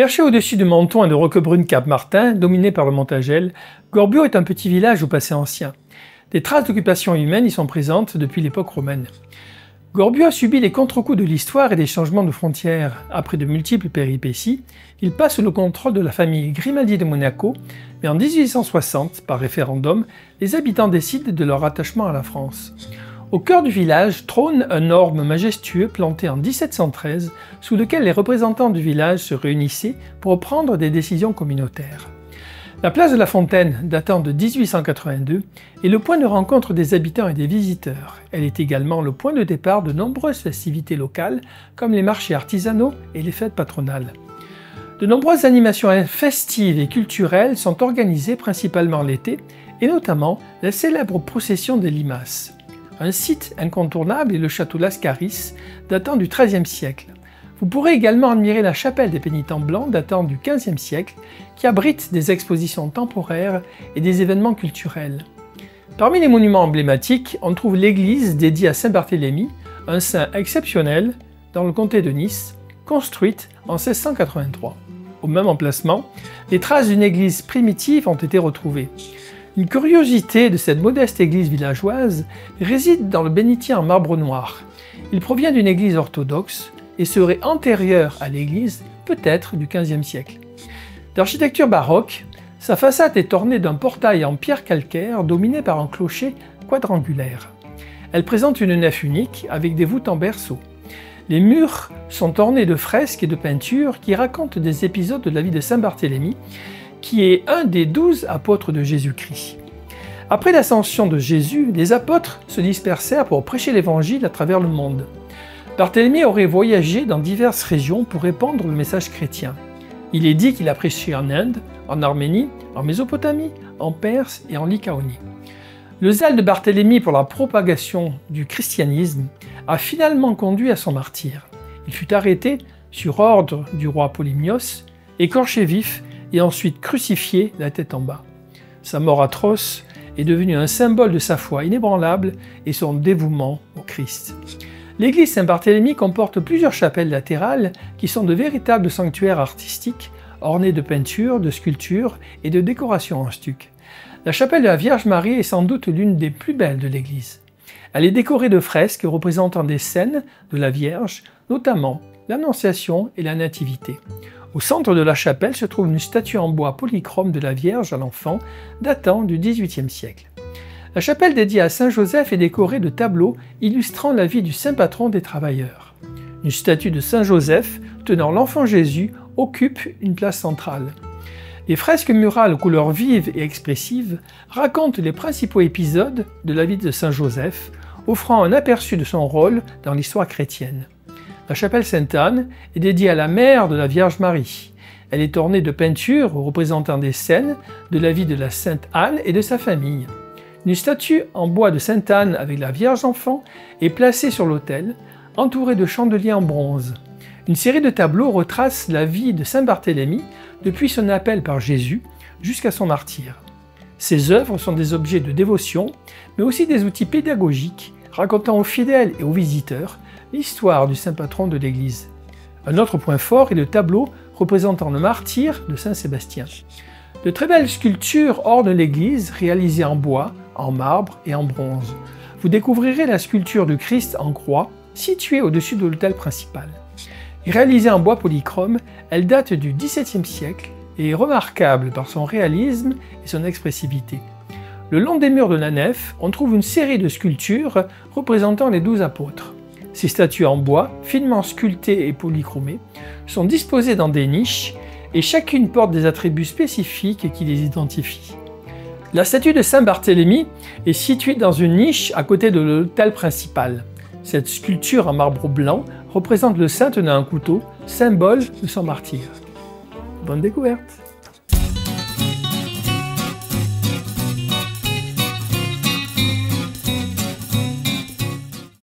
Perché au-dessus de Menton et de Roquebrune-Cap-Martin, dominé par le Montagel, Gorbio est un petit village au passé ancien. Des traces d'occupation humaine y sont présentes depuis l'époque romaine. Gorbio a subi les contre-coups de l'histoire et des changements de frontières. Après de multiples péripéties, il passe sous le contrôle de la famille Grimaldi de Monaco, mais en 1860, par référendum, les habitants décident de leur attachement à la France. Au cœur du village trône un orme majestueux planté en 1713, sous lequel les représentants du village se réunissaient pour prendre des décisions communautaires. La place de la Fontaine, datant de 1882, est le point de rencontre des habitants et des visiteurs. Elle est également le point de départ de nombreuses festivités locales, comme les marchés artisanaux et les fêtes patronales. De nombreuses animations festives et culturelles sont organisées principalement l'été, et notamment la célèbre procession des limaces. Un site incontournable est le château Lascaris, datant du XIIIe siècle. Vous pourrez également admirer la chapelle des Pénitents Blancs, datant du XVe siècle, qui abrite des expositions temporaires et des événements culturels. Parmi les monuments emblématiques, on trouve l'église dédiée à Saint-Barthélemy, un saint exceptionnel dans le comté de Nice, construite en 1683. Au même emplacement, les traces d'une église primitive ont été retrouvées. Une curiosité de cette modeste église villageoise réside dans le bénitier en marbre noir. Il provient d'une église orthodoxe et serait antérieur à l'église, peut-être du XVe siècle. D'architecture baroque, sa façade est ornée d'un portail en pierre calcaire dominé par un clocher quadrangulaire. Elle présente une nef unique avec des voûtes en berceau. Les murs sont ornés de fresques et de peintures qui racontent des épisodes de la vie de Saint-Barthélemy, qui est un des 12 apôtres de Jésus-Christ. Après l'ascension de Jésus, les apôtres se dispersèrent pour prêcher l'évangile à travers le monde. Barthélemy aurait voyagé dans diverses régions pour répandre le message chrétien. Il est dit qu'il a prêché en Inde, en Arménie, en Mésopotamie, en Perse et en Lycaonie. Le zèle de Barthélemy pour la propagation du christianisme a finalement conduit à son martyre. Il fut arrêté sur ordre du roi Polymnios, écorché vif et ensuite crucifié la tête en bas. Sa mort atroce est devenue un symbole de sa foi inébranlable et son dévouement au Christ. L'église Saint-Barthélemy comporte plusieurs chapelles latérales qui sont de véritables sanctuaires artistiques, ornés de peintures, de sculptures et de décorations en stuc. La chapelle de la Vierge Marie est sans doute l'une des plus belles de l'église. Elle est décorée de fresques représentant des scènes de la Vierge, notamment l'Annonciation et la Nativité. Au centre de la chapelle se trouve une statue en bois polychrome de la Vierge à l'Enfant, datant du XVIIIe siècle. La chapelle dédiée à Saint Joseph est décorée de tableaux illustrant la vie du saint patron des travailleurs. Une statue de Saint Joseph tenant l'enfant Jésus occupe une place centrale. Les fresques murales aux couleurs vives et expressives racontent les principaux épisodes de la vie de Saint Joseph, offrant un aperçu de son rôle dans l'histoire chrétienne. La chapelle Sainte-Anne est dédiée à la mère de la Vierge Marie. Elle est ornée de peintures représentant des scènes de la vie de la Sainte Anne et de sa famille. Une statue en bois de Sainte Anne avec la Vierge enfant est placée sur l'autel, entourée de chandeliers en bronze. Une série de tableaux retrace la vie de Saint Barthélemy depuis son appel par Jésus jusqu'à son martyre. Ces œuvres sont des objets de dévotion, mais aussi des outils pédagogiques racontant aux fidèles et aux visiteurs l'histoire du saint patron de l'Église. Un autre point fort est le tableau représentant le martyre de Saint Sébastien. De très belles sculptures ornent l'église, réalisées en bois, en marbre et en bronze. Vous découvrirez la sculpture du Christ en croix, située au-dessus de l'autel principal. Réalisée en bois polychrome, elle date du XVIIe siècle et est remarquable par son réalisme et son expressivité. Le long des murs de la nef, on trouve une série de sculptures représentant les 12 apôtres. Ces statues en bois, finement sculptées et polychromées, sont disposées dans des niches et chacune porte des attributs spécifiques qui les identifient. La statue de Saint Barthélemy est située dans une niche à côté de l'autel principal. Cette sculpture en marbre blanc représente le saint tenant un couteau, symbole de son martyre. Bonne découverte!